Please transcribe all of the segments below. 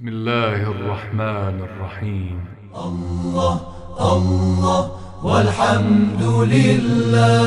بسم الله الرحمن الرحيم. الله الله والحمد لله،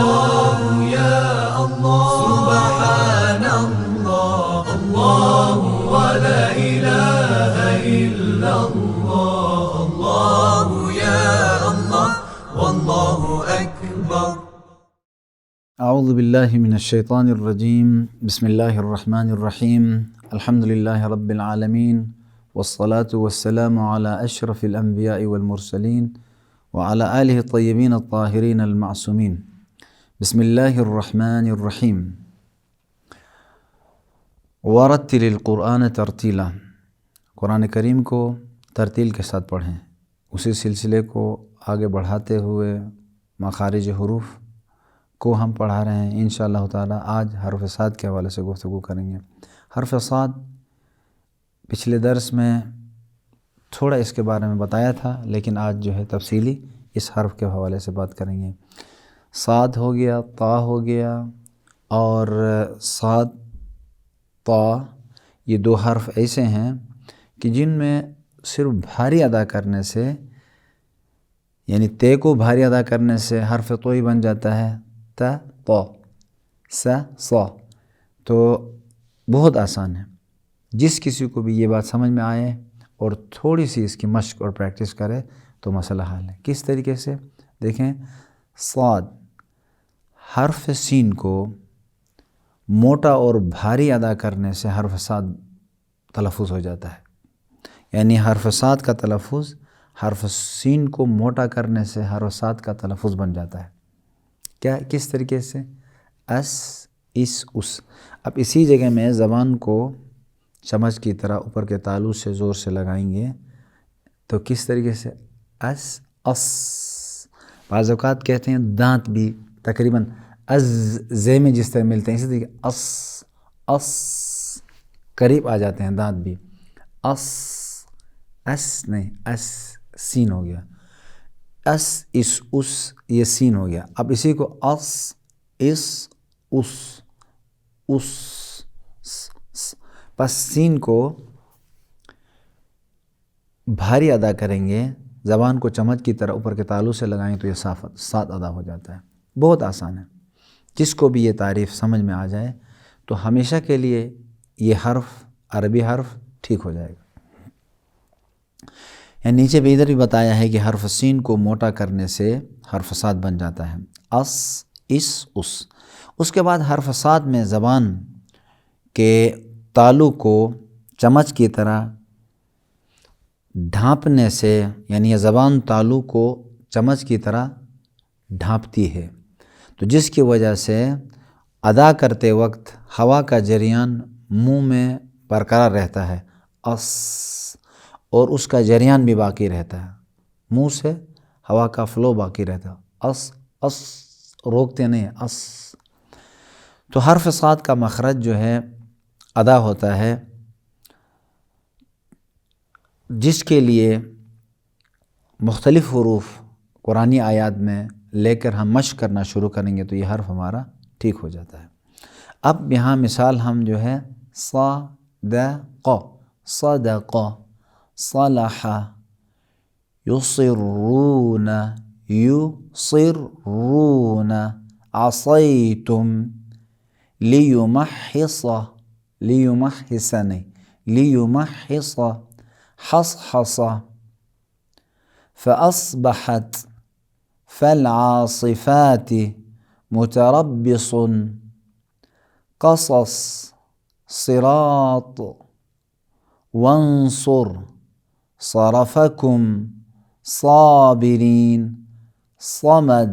الله يا الله سبحان الله، الله ولا إله إلا الله، الله يا الله والله أكبر. اعوذ باللہ من الشیطان الرجیم، بسم اللہ الرحمن الرحیم، الحمد للہ رب العالمین، والصلاة والسلام علی اشرف الانبیاء والمرسلین وعلی آلہ الطیبین الطاہرین المعصومین. بسم اللہ الرحمن الرحیم. ورتل القرآن ترتیلا، قرآن کریم کو ترتیل کے ساتھ پڑھیں. اسی سلسلے کو آگے بڑھاتے ہوئے مخارج حروف کو ہم پڑھا رہے ہیں. انشاءاللہ تعالی آج حرف صاد کے حوالے سے گفتگو کریں گے. حرف صاد پچھلے درس میں تھوڑا اس کے بارے میں بتایا تھا، لیکن آج جو ہے تفصیلی اس حرف کے حوالے سے بات کریں گے. صاد ہو گیا، طا ہو گیا، اور صاد طا یہ دو حرف ایسے ہیں کہ جن میں صرف بھاری ادا کرنے سے، یعنی تے کو بھاری ادا کرنے سے حرف طوئی بن جاتا ہے، تا طا سا صا. تو بہت آسان ہے، جس کسی کو بھی یہ بات سمجھ میں آئے اور تھوڑی سی اس کی مشق اور پریکٹس کرے تو مسئلہ حل ہے. کس طریقے سے؟ دیکھیں، صاد حرف سین کو موٹا اور بھاری ادا کرنے سے حرف صاد تلفظ ہو جاتا ہے. یعنی حرف صاد کا تلفظ حرف سین کو موٹا کرنے سے حرف صاد کا تلفظ بن جاتا ہے. کیا؟ کس طریقے سے؟ اس، اس، اس. اب اسی جگہ میں زبان کو چمچ کی طرح اوپر کے تالو سے زور سے لگائیں گے تو کس طریقے سے؟ اس، اس. بعض اوقات کہتے ہیں دانت بھی تقریباً از زے میں جس طرح ملتے ہیں اسی طریقے اس، اس قریب آ جاتے ہیں دانت بھی. اس، اس نہیں، اس سین ہو گیا. اس، اس، اس یہ سین ہو گیا. اب اسی کو اس، اس، اس، اس. پس سین کو بھاری ادا کریں گے، زبان کو چمچ کی طرح اوپر کے تالو سے لگائیں تو یہ صاد ادا ہو جاتا ہے. بہت آسان ہے. جس کو بھی یہ تعریف سمجھ میں آ جائے تو ہمیشہ کے لیے یہ حرف، عربی حرف ٹھیک ہو جائے گا. یعنی نیچے بھی ادھر بھی بتایا ہے کہ حرف سین کو موٹا کرنے سے حرف صاد بن جاتا ہے. اس، اس، اس. اس کے بعد حرف صاد میں زبان کے تالو کو چمچ کی طرح ڈھانپنے سے، یعنی یہ زبان تالو کو چمچ کی طرح ڈھانپتی ہے، تو جس کی وجہ سے ادا کرتے وقت ہوا کا جریان منہ میں برقرار رہتا ہے، اس، اور اس کا جریان بھی باقی رہتا ہے، منہ سے ہوا کا فلو باقی رہتا ہے. اس، اس روکتے نہیں، اس. تو حرف صاد کا مخرج جو ہے ادا ہوتا ہے، جس کے لیے مختلف حروف قرآنی آیات میں لے کر ہم مشق کرنا شروع کریں گے تو یہ حرف ہمارا ٹھیک ہو جاتا ہے. اب یہاں مثال ہم جو ہے صدق، صدق، صلح، یصرون، یصرون، عصیتم، لیمحص، لیمحص نہیں، لیمحص، حصحص، فأصبحت، فالعاصفات، متربص، قصص، صراط، وانصر، صرفكم، صابرین، صمد،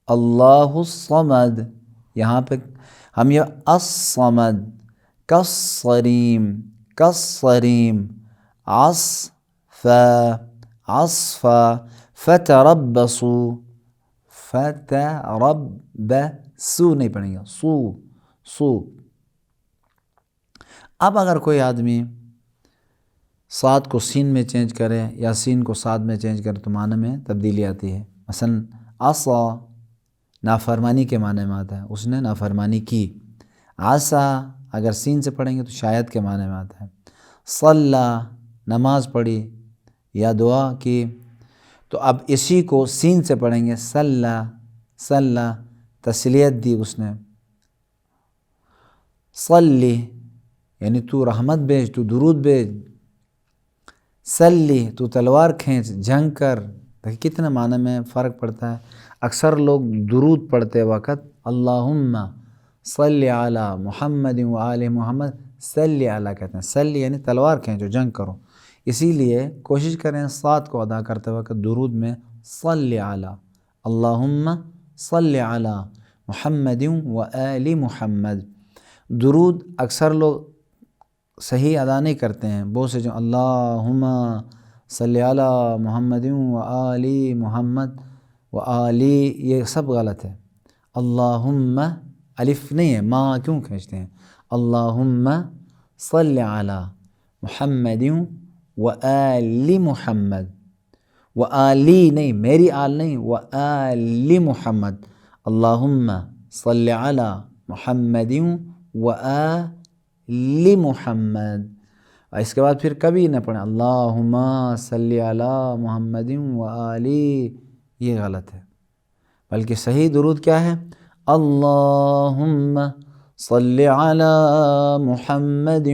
اللہ الصمد. یہاں پہ ہم یہ الصمد، کالصریم، کالصریم، عصف، عصف، فتربصوا، فتربصوا نہیں پڑھیں گے، سو، سو. اب اگر کوئی آدمی صاد کو سین میں چینج کرے یا سین کو صاد میں چینج کرے تو معنی میں تبدیلی آتی ہے. مثلا عصا نافرمانی کے معنی میں آتا ہے، اس نے نافرمانی کی. عصا اگر سین سے پڑھیں گے تو شاید کے معنی میں آتا ہے. صلی نماز پڑھی یا دعا کی، تو اب اسی کو سین سے پڑھیں گے، صلی تسلیت دی اس نے، صلی یعنی تو رحمت بھیج، تو درود بھیج، صلی تو تلوار کھینچ، جنگ کر۔ دیکھیں کتنے معنی میں فرق پڑتا ہے۔ اکثر لوگ درود پڑھتے وقت اللہم صلی علی محمد و آل محمد صلی علی کہتے ہیں، صلی یعنی تلوار کھینچو، جنگ کرو۔ اسی لیے کوشش کریں صاد کو ادا کرتے وقت درود میں صلی علی، اللہم صلی علی محمد و آل محمد۔ درود اکثر لوگ صحیح ادا نہیں کرتے ہیں، بہت سے جو اللہم صلی علی محمد و آل محمد و آلی، یہ سب غلط ہے۔ اللہم الف نہیں ہے، ما کیوں کھینچتے ہیں؟ اللہم صلی علی محمد و آل محمد، و آلی نہیں، میری آل نہیں، و آل محمد، اللہم صلی علی محمد و آل محمد۔ اس کے بعد پھر کبھی نہ پڑھیں اللہم صلی علی محمد و آلی، یہ غلط ہے۔ بلکہ صحیح درود کیا ہے؟ اللہم صلی علی محمد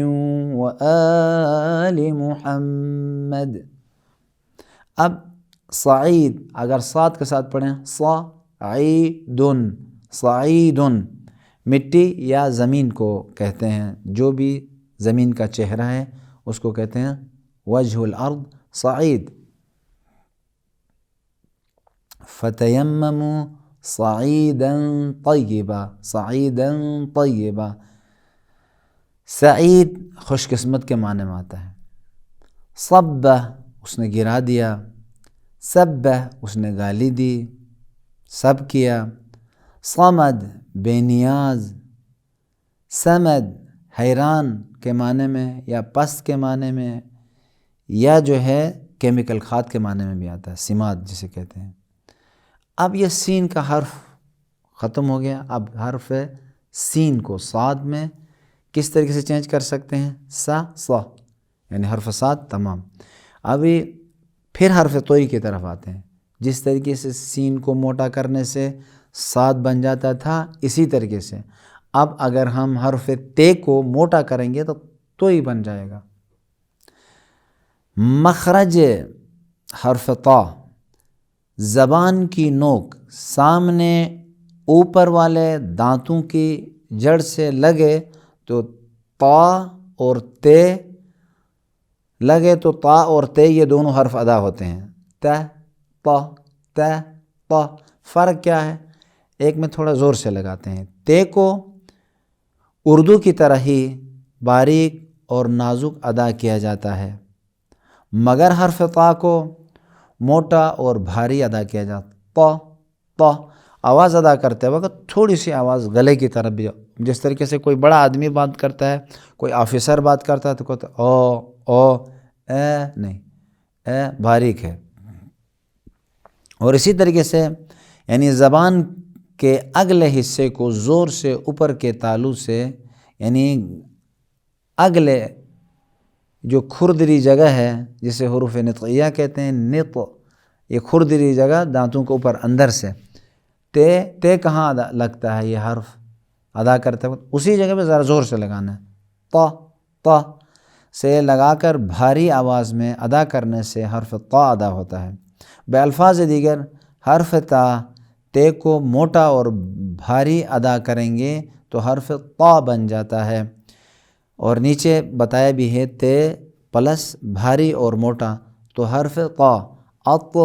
و آل محمد۔ اب سعید اگر صاد کے ساتھ پڑھیں صعیدن، صعیدن مٹی یا زمین کو کہتے ہیں، جو بھی زمین کا چہرہ ہے اس کو کہتے ہیں وجہ الارض صعید۔ فتیمموا صعیدا طیبا، صعیدا طیبا، سعید خوش قسمت کے معنی میں آتا ہے۔ صبہ اس نے گرا دیا، سبہ اس نے گالی دی، سب کیا۔ صمد بے نیاز، سمد حیران کے معنی میں یا پست کے معنی میں، یا جو ہے کیمیکل کھاد کے معنی میں بھی آتا ہے، سماد جسے کہتے ہیں۔ اب یہ سین کا حرف ختم ہو گیا، اب حرف سین کو صاد میں کس طریقے سے چینج کر سکتے ہیں؟ سا یعنی حرف صاد تمام۔ ابھی پھر حرف توئی کی طرف آتے ہیں، جس طریقے سے سین کو موٹا کرنے سے صاد بن جاتا تھا، اسی طریقے سے اب اگر ہم حرف تے کو موٹا کریں گے تو توئی بن جائے گا۔ مخرج حرف طا، زبان کی نوک سامنے اوپر والے دانتوں کی جڑ سے لگے تو طا اور تے لگے تو طا اور تے یہ دونوں حرف ادا ہوتے ہیں، تا۔ فرق کیا ہے؟ ایک میں تھوڑا زور سے لگاتے ہیں، تے کو اردو کی طرح ہی باریک اور نازک ادا کیا جاتا ہے، مگر حرف طا کو موٹا اور بھاری ادا کیا جاتا۔ تا آواز ادا کرتے وقت تھوڑی سی آواز گلے کی طرف بھی، جس طریقے سے کوئی بڑا آدمی بات کرتا ہے، کوئی آفیسر بات کرتا ہے تو کہتا ہے او اے، نہیں، اے باریک ہے۔ اور اسی طریقے سے یعنی زبان کے اگلے حصے کو زور سے اوپر کے تالو سے، یعنی اگلے جو کھردری جگہ ہے جسے حروف نطقیہ کہتے ہیں، نط، یہ کھردری جگہ دانتوں کے اوپر اندر سے، تے کہاں لگتا ہے یہ حرف ادا کرتے وقت؟ اسی جگہ پہ ذرا زور سے لگانا ہے، تا سے لگا کر بھاری آواز میں ادا کرنے سے حرف طا ادا ہوتا ہے۔ بے الفاظ دیگر حرف تے کو موٹا اور بھاری ادا کریں گے تو حرف طا بن جاتا ہے، اور نیچے بتایا بھی ہے تے پلس بھاری اور موٹا تو حرف طا، اط،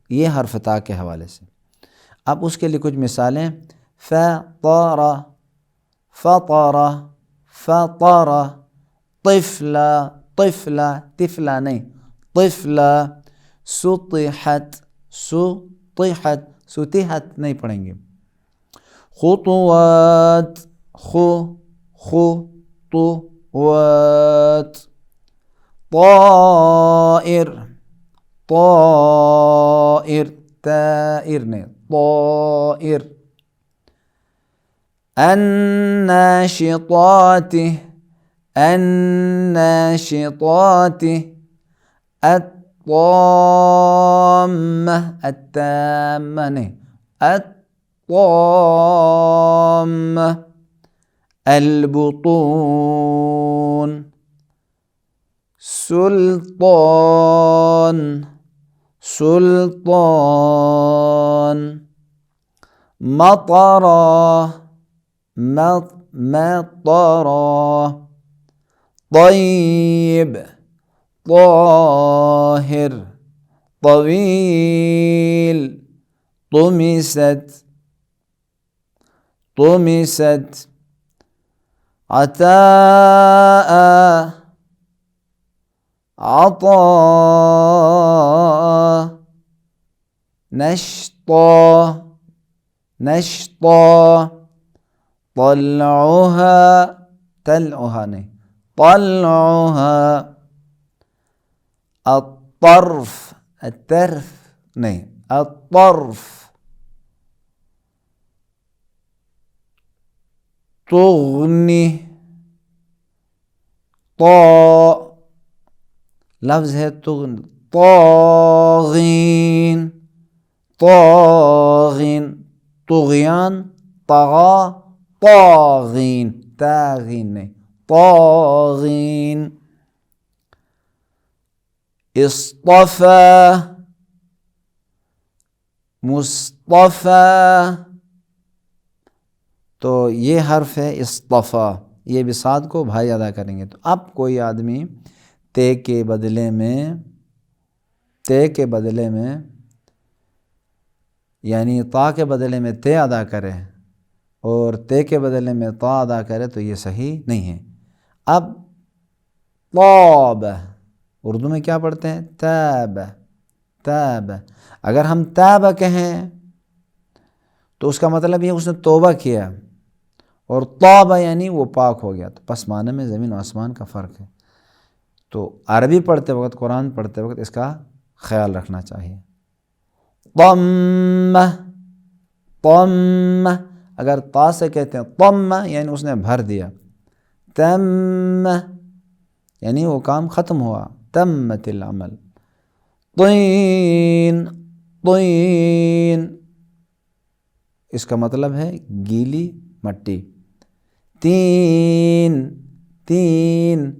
یہ حرف تا کے حوالے سے۔ اب اس کے لیے کچھ مثالیں، فطر، طفلا نہیں، طفلا، سطحت نہیں پڑھیں گے، خطوات، خطوات، طائر، تائر نہیں، طائر، الناشطات، الناشطات الطامة التامة نہیں الطامة البطون سلطان سلطان مطرا مطرا طيب طاهر طويل طمست طمست عطاء عطاء نشطا نشطا طلعها طلعها نہیں طلعها الطرف الطرف نہیں الطرف تغنی طا لفظ ہے تغنی طاغین طاغین طغیان طغا طاغین طاغین نہیں طاغین اصطفى مصطفى تو یہ حرف ہے اصطفى، یہ بھی ساتھ کو بھائی ادا کریں گے. تو اب کوئی آدمی تے کے بدلے میں یعنی تا کے بدلے میں تے ادا کرے اور تے کے بدلے میں تا ادا کرے تو یہ صحیح نہیں ہے. اب طاب اردو میں کیا پڑھتے ہیں؟ تاب تاب. اگر ہم تاب کہیں تو اس کا مطلب یہ اس نے توبہ کیا، اور طاب یعنی وہ پاک ہو گیا. تو پس معنی میں زمین و آسمان کا فرق ہے. تو عربی پڑھتے وقت، قرآن پڑھتے وقت اس کا خیال رکھنا چاہیے. طمہ طمہ اگر تا سے کہتے ہیں طمہ یعنی اس نے بھر دیا. تم یعنی وہ کام ختم ہوا، تمت العمل. طین طین اس کا مطلب ہے گیلی مٹی. تین تین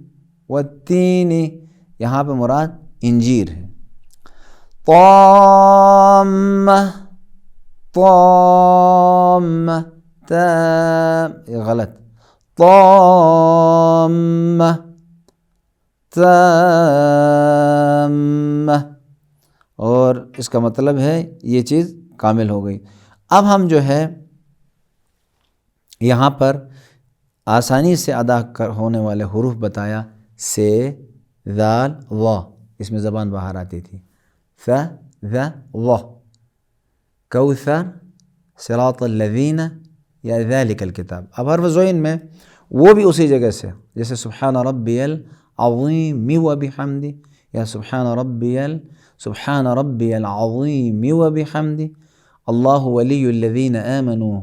والتین یہاں پہ مراد انجیر ہے. طامہ طامہ یہ غلط. طامہ تامہ اور اس کا مطلب ہے یہ چیز کامل ہو گئی. اب ہم جو ہے یہاں پر آسانی سے ادا ہونے والے حروف بتایا. سے ذال وا اس میں زبان باہر آتی تھی. ف ذا وا کوثر صراط الذین یا ذالک الکتاب. اب حرف زوین میں وہ بھی اسی جگہ سے، جیسے سبحان ربی العظیم و بحمدی یا سبحان ربی العظیم و بحمدی. اللہ ولی الذین آمنوا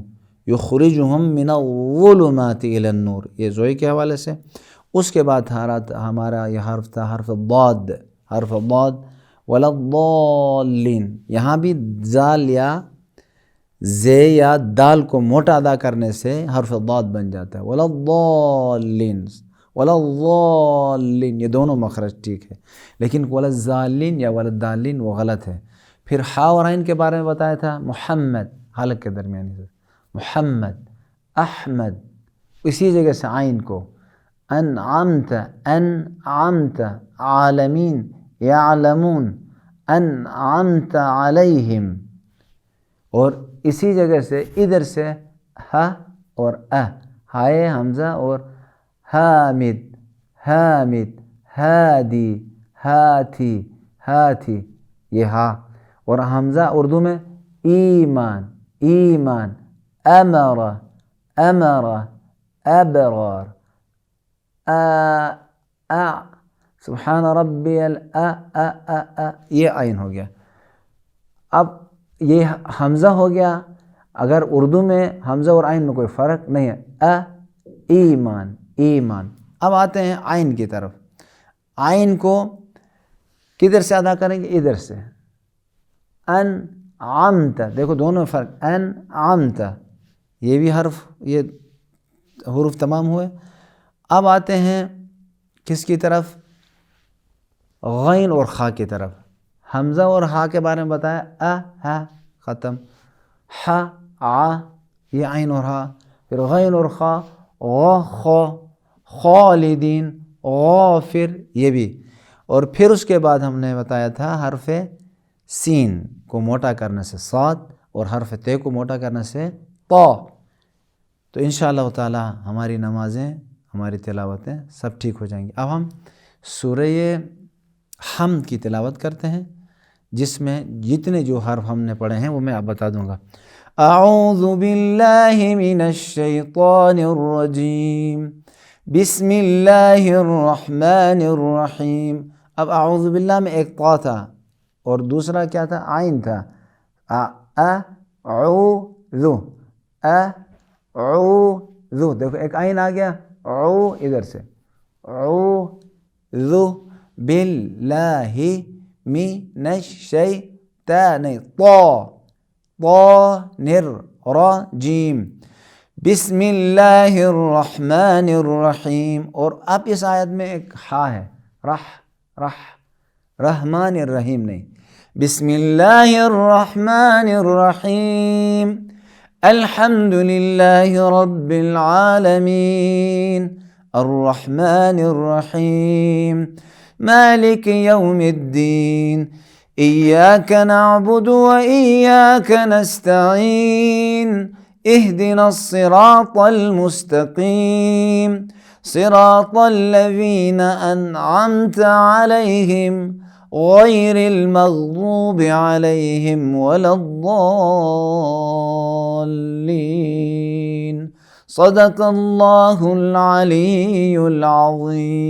یخرجہم من الظلمات الی النور، یہ زوئی کے حوالے سے. اس کے بعد ہمارا یہ حرف تھا حرف ضاد. حرف ضاد ولا الضالین، یہاں بھی زال یا زے یا دال کو موٹا ادا کرنے سے حرف ضاد بن جاتا ہے. ولا الضالین ولا الضالین یہ دونوں مخرج ٹھیک ہے، لیکن ولا الضالین یا ولا الضالین وہ غلط ہے. پھر حا اور عین کے بارے میں بتایا تھا. محمد حلق کے درمیانی سے محمد. احمد اسی جگہ سے عین کو. انعمت انعمت عالمین یعلمون انعمت علیہم، اور اسی جگہ سے ادھر سے ہا اور ہائے حمزہ اور حامد حامد ہادی ہاتھی ہاتھی یہ ہا اور حمزہ اردو میں ایمان ایمان. امر امر ابرار سبحان ربی یہ عین ہو گیا. اب یہ حمزہ ہو گیا. اگر اردو میں حمزہ اور عین میں کوئی فرق نہیں ہے. ایمان ایمان. اب آتے ہیں عین کی طرف. عین کو کدھر سے ادا کریں گے؟ ادھر سے. انعمت، دیکھو دونوں فرق. انعمت یہ بھی حرف، یہ حروف تمام ہوئے. اب آتے ہیں کس کی طرف؟ غین اور خا کی طرف. حمزہ اور ہا کے بارے میں بتایا، ہا ختم، ع یہ عین اور ہا. پھر غین اور خا، خ خالدین، غافر یہ بھی. اور پھر اس کے بعد ہم نے بتایا تھا حرف سین کو موٹا کرنے سے صاد اور حرف تے کو موٹا کرنے سے طا. تو انشاءاللہ تعالی ہماری نمازیں، ہماری تلاوتیں سب ٹھیک ہو جائیں گی. اب ہم سورہ حمد کی تلاوت کرتے ہیں، جس میں جتنے جو حرف ہم نے پڑھے ہیں وہ میں آپ بتا دوں گا. اعوذ باللہ من الشیطان الرجیم، بسم اللہ الرحمن الرحیم. اب اعوذ باللہ میں ایک طا تھا اور دوسرا کیا تھا؟ عین تھا. اعوذ، اعوذ، دیکھو ایک عین آ گیا، عو ادھر سے. اعوذ باللہ من الشیطان، الرجیم، بسم اللہ الرحمن الرحیم. اور اب اس آیت میں ایک ہا ہے، رحمان الرحیم نہیں. بسم اللہ الرحمن الرحیم، الحمد للہ رب العالمین، الرحمن الرحیم، مالک یوم الدین، ایاک نعبد و ایاک نستعین، اہدنا الصراط المستقیم، صراط الذین انعمت علیہم غیر المغضوب علیہم ولا الضالین. صدق اللہ العلی العظیم.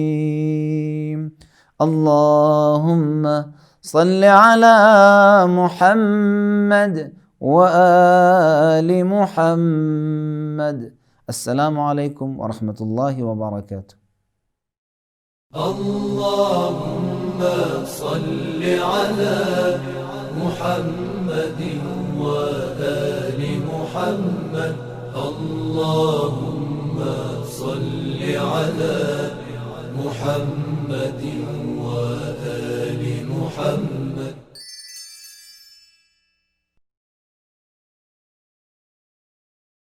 اللہم صل علی محمد وآل محمد. السلام علیکم ورحمۃ اللہ وبرکاتہ. اللهم صل على محمد وآل محمد. اللهم صل على محمد وآل محمد.